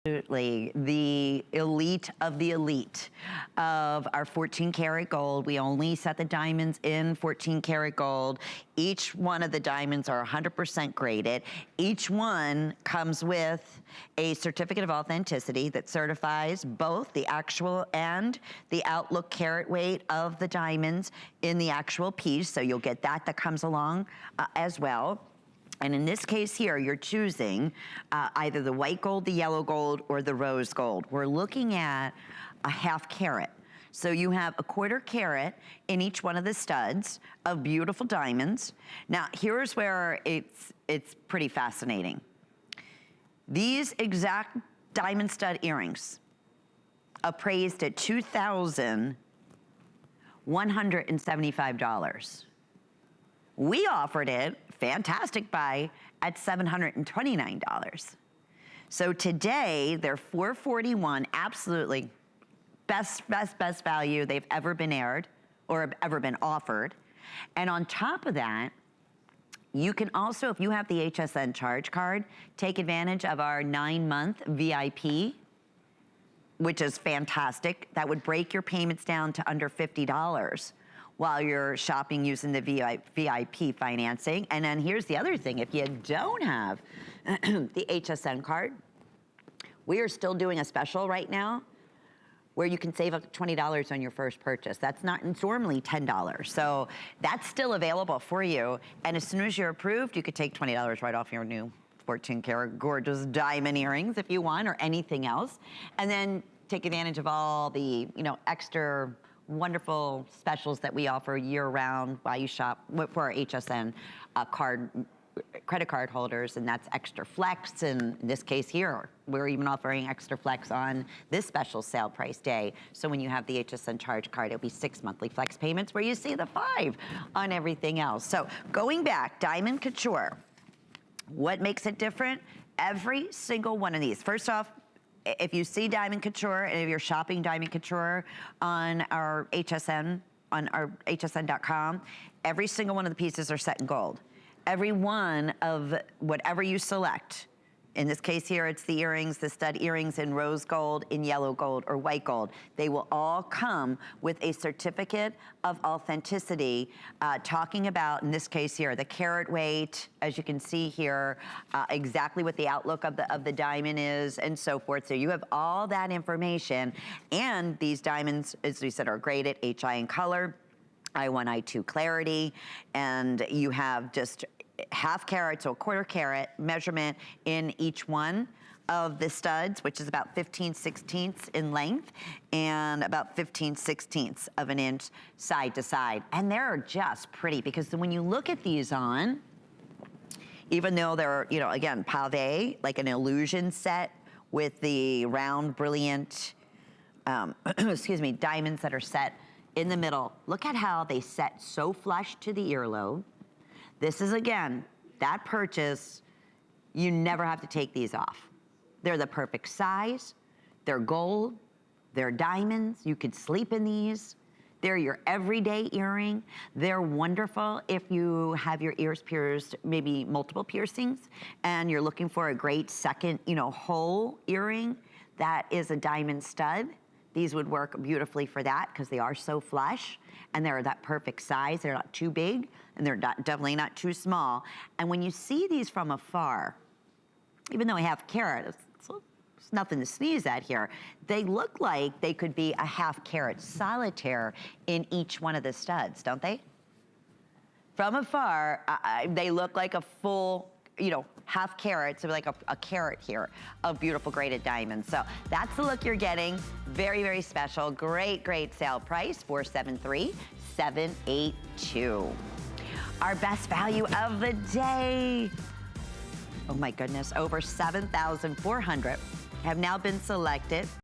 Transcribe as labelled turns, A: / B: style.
A: Absolutely, the elite of the elite of our 14 karat gold. We only set the diamonds in 14 karat gold. Each one of the diamonds are 100% graded. Each one comes with a certificate of authenticity that certifies both the actual and the outlook carat weight of the diamonds in the actual piece. So you'll get that comes along as well. And in this case here, you're choosing either the white gold, the yellow gold, or the rose gold. We're looking at a ½ carat. So you have a ¼ carat in each one of the studs of beautiful diamonds. Now, here's where it's pretty fascinating. These exact diamond stud earrings, appraised at $2,175. We offered it, fantastic buy, at $729. So today, they're $441, absolutely best value they've ever been aired or have ever been offered. And on top of that, you can also, if you have the HSN charge card, take advantage of our 9-month VIP, which is fantastic. That would break your payments down to under $50 while you're shopping using the VIP financing. And then here's the other thing. If you don't have the HSN card, we are still doing a special right now where you can save up to $20 on your first purchase. That's not, it's normally $10. So that's still available for you. And as soon as you're approved, you could take $20 right off your new 14 karat gorgeous diamond earrings if you want, or anything else. And then take advantage of all the, extra wonderful specials that we offer year-round while you shop for our HSN credit card holders, and that's extra flex. And in this case here, we're even offering extra flex on this special sale price day. So when you have the HSN charge card, it'll be 6 monthly flex payments where you see the 5 on everything else. So going back, Diamond Couture, what makes it different? Every single one of these. First off, if you see Diamond Couture, and if you're shopping Diamond Couture on our HSN, on our hsn.com, every single one of the pieces are set in gold. Every one of whatever you select, in this case here, it's the earrings, the stud earrings in rose gold, in yellow gold, or white gold. They will all come with a certificate of authenticity, talking about, in this case here, the carat weight, as you can see here, exactly what the outlook of the diamond is, and so forth. So you have all that information, and these diamonds, as we said, are graded HI in color, I1, I2 clarity, and you have just ½ carat, so a ¼ carat measurement in each one of the studs, which is about 15/16 in length and about 15/16 of an inch side to side. And they're just pretty, because when you look at these on, even though they're, again, pave, like an illusion set with the round, brilliant, excuse me, diamonds that are set in the middle. Look at how they set so flush to the earlobe. This is, again, that purchase, you never have to take these off. They're the perfect size, they're gold, they're diamonds, you could sleep in these. They're your everyday earring. They're wonderful if you have your ears pierced, maybe multiple piercings, and you're looking for a great second, whole earring that is a diamond stud. These would work beautifully for that because they are so flush and they're that perfect size. They're not too big and they're definitely not too small. And when you see these from afar, even though I have carat, it's nothing to sneeze at here, they look like they could be a ½ carat solitaire in each one of the studs, don't they? From afar, they look like a full, ½ carat, so like a carat here of beautiful graded diamonds. So that's the look you're getting. Very, very special. Great, great sale price, $473,782. Our best value of the day. Oh my goodness, over 7,400 have now been selected.